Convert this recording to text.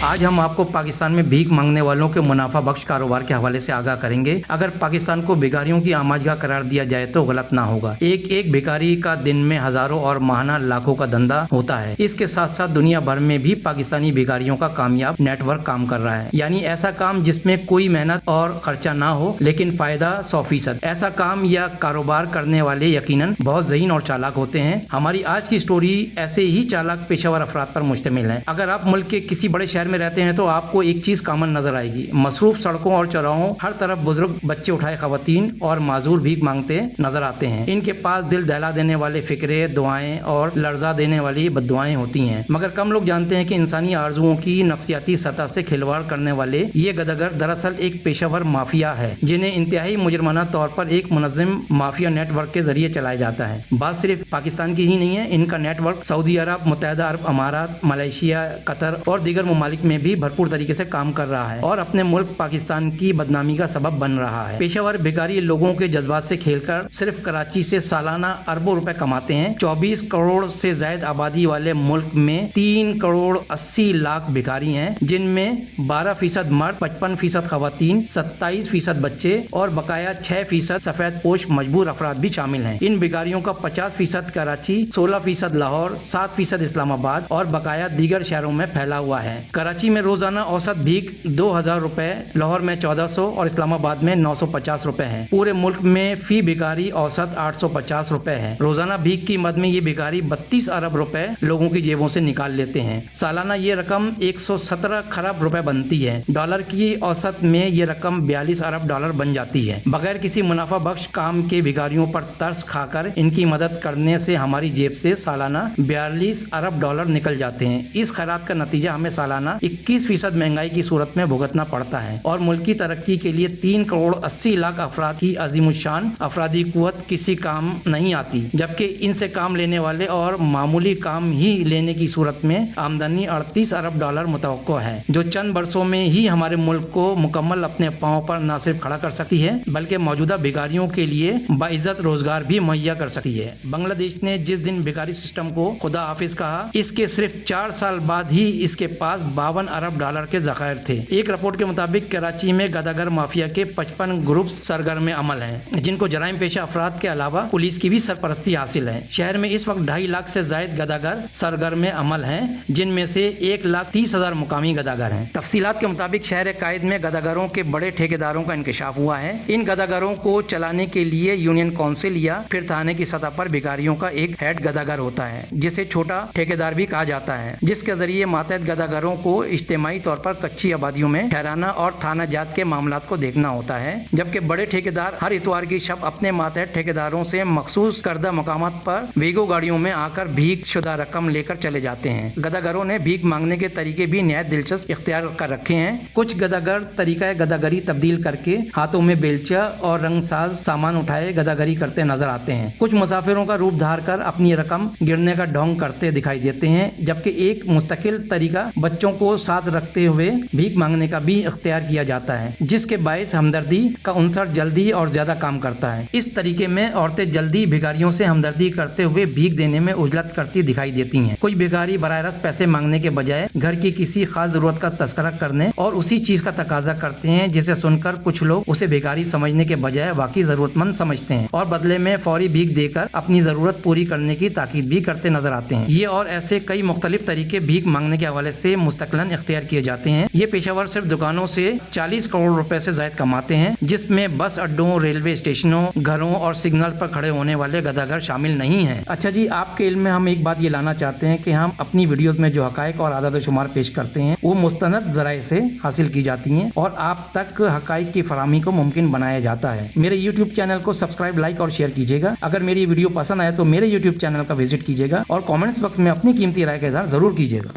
आज हम आपको पाकिस्तान में भीख मांगने वालों के मुनाफा बख्श कारोबार के हवाले से आगाह करेंगे। अगर पाकिस्तान को भिखारियों की आमाजगाह करार दिया जाए तो गलत ना होगा। एक एक भिखारी का दिन में हजारों और माहाना लाखों का धंधा होता है। इसके साथ साथ दुनिया भर में भी पाकिस्तानी भिखारियों का कामयाब नेटवर्क काम कर रहा है, यानी ऐसा काम जिसमें कोई मेहनत और खर्चा ना हो लेकिन फायदा 100%। ऐसा काम या कारोबार करने वाले यकीनन बहुत ज़हीन और चालाक होते हैं। हमारी आज की स्टोरी ऐसे ही चालाक पेशेवर अफराद पर मुश्तमिल है। अगर आप मुल्क के किसी बड़े शहर में रहते हैं तो आपको एक चीज कॉमन नजर आएगी। मसरूफ सड़कों और चौराहों हर तरफ बुजुर्ग, बच्चे उठाए खवातीन और माजूर भीख मांगते नजर आते हैं। इनके पास दिल दहला देने वाले फिक्रे, दुआएं और लर्जा देने वाली बद्दुआएं होती हैं। मगर कम लोग जानते हैं कि इंसानी आरजुओं की नफसियाती सतह से खिलवाड़ करने वाले ये गदागर दरअसल एक पेशेवर माफिया है, जिन्हें इंतहाई मुजरमाना तौर पर एक मुनज़्ज़म माफिया नेटवर्क के जरिए चलाया जाता है। बात सिर्फ पाकिस्तान की ही नहीं है, इनका नेटवर्क सऊदी अरब, मुत्तहिदा अरब अमारात, मलेशिया, कतर और दीगर ममालिक में भी भरपूर तरीके से काम कर रहा है और अपने मुल्क पाकिस्तान की बदनामी का सबब बन रहा है। पेशेवर भिखारी लोगों के जज्बात से खेलकर सिर्फ कराची से सालाना अरबों रुपए कमाते हैं। 24 करोड़ से ज्यादा आबादी वाले मुल्क में 3 करोड़ 80 लाख भिखारी हैं, जिनमें 12% मर्द, 55% खवातीन, 27% बच्चे और बकाया 6% सफेद पोश मजबूर अफराद भी शामिल हैं। इन भिखारियों का 50% कराची, 16% लाहौर, 7% इस्लामाबाद और बकाया दीगर शहरों में फैला हुआ है। कराची में रोजाना औसत भीख 2000 रुपए, लाहौर में 1400 और इस्लामाबाद में 950 रुपए है। पूरे मुल्क में फी भिखारी औसत 850 रुपए है। रोजाना भीख की मद में ये भिखारी 32 अरब रुपए लोगों की जेबों से निकाल लेते हैं। सालाना ये रकम 117 खरब रुपए बनती है। डॉलर की औसत में ये रकम 42 अरब डॉलर बन जाती है। बगैर किसी मुनाफा बख्श काम के भिखारियों पर तरस खाकर इनकी मदद करने से हमारी जेब से सालाना 42 अरब डॉलर निकल जाते हैं। इस खैरात का नतीजा हमें सालाना 21% महंगाई की सूरत में भुगतना पड़ता है और मुल्क की तरक्की के लिए 3 करोड़ 80 लाख अफराद की अजीमुशान अफरादी कुव्वत किसी काम नहीं आती, जबकि इनसे काम लेने वाले और मामूली काम ही लेने की सूरत में आमदनी 38 अरब डॉलर मुतवक्को है, जो चंद बरसों में ही हमारे मुल्क को मुकम्मल अपने पांव पर न सिर्फ खड़ा कर सकती है बल्कि मौजूदा भिखारियों के लिए बाइज्जत रोजगार भी मुहैया कर सकती है। बांग्लादेश ने जिस दिन भिखारी सिस्टम को खुदा हाफिज कहा, इसके सिर्फ 4 साल बाद ही इसके पास 52 अरब डॉलर के ज़खायर थे। एक रिपोर्ट के मुताबिक कराची में गदागर माफिया के 55 ग्रुप सरगर्म अमल हैं, जिनको जराइम पेशा अफराद के अलावा पुलिस की भी सरपरस्ती हासिल है। शहर में इस वक्त 2.5 लाख से जायद गदागर सरगर्म अमल हैं, जिनमें से 1,30,000 मुकामी गदागर हैं। तफसीलात के मुताबिक शहर कायद में गदागरों के बड़े ठेकेदारों का इंकशाफ हुआ है। इन गदागरों को चलाने के लिए यूनियन काउंसिल या फिर थाने की सतह पर भिखारियों का एक हेड गदागर होता है, जिसे छोटा ठेकेदार भी कहा जाता है, जिसके जरिए मातहत गदागरों को इज्तिमाई तौर पर कच्ची आबादियों में ठहराना और थाना जात के मामलात को देखना होता है। जबकि बड़े ठेकेदार हर इतवार की शब अपने मातहत ठेकेदारों से मखसूस करदा मकामात पर वीगो गाड़ियों में आकर भीख शुदा रकम लेकर चले जाते हैं। गदागरों ने भीख मांगने के तरीके भी नहायत दिलचस्प इख्तियार कर रखे हैं। कुछ गदागर तरीका गदागरी तब्दील करके हाथों में बेलचा और रंगसाज सामान उठाए गदागरी करते नजर आते हैं। कुछ मुसाफिरों का रूप धार कर अपनी रकम गिरने का ढोंग करते दिखाई देते हैं, जबकि एक मुस्तकिल तरीका बच्चों को साथ रखते हुए भीख मांगने का भी इख्तियार किया जाता है, जिसके बायस हमदर्दी का उनसर जल्दी और ज्यादा काम करता है। इस तरीके में औरतें जल्दी भिखारियों से हमदर्दी करते हुए भीख देने में उजलत करती दिखाई देती हैं। कुछ भिखारी बराह रास्त पैसे मांगने के बजाय घर की किसी खास जरूरत का तस्करा करने और उसी चीज का तकाजा करते हैं, जिसे सुनकर कुछ लोग उसे भिखारी समझने के बजाय वाकई जरूरतमंद समझते हैं और बदले में फौरी भीख देकर अपनी जरूरत पूरी करने की ताकीद भी करते नजर आते हैं। ये और ऐसे कई मुख्तलिफ तरीके भीख मांगने के हवाले से मुस्तकलन इख्तियार किए जाते हैं। ये पेशेवर सिर्फ दुकानों से 40 करोड़ रुपए से ज्यादा कमाते हैं, जिसमें बस अड्डों, रेलवे स्टेशनों, घरों और सिग्नल पर खड़े होने वाले गदागर शामिल नहीं हैं। अच्छा जी, आपके इल्म में हम एक बात ये लाना चाहते हैं कि हम अपनी वीडियोस में जो हकायक और आदाद शुमार पेश करते हैं वो मुस्तनद जराए से हासिल की जाती हैं और आप तक हकायक की फराहमी को मुमकिन बनाया जाता है। मेरे यूट्यूब चैनल को सब्सक्राइब, लाइक और शेयर कीजिएगा। अगर मेरी वीडियो पसंद आए तो मेरे यूट्यूब चैनल का विजिट कीजिएगा और कॉमेंट्स बॉक्स में अपनी कीमती राय का इज़हार जरूर कीजिएगा।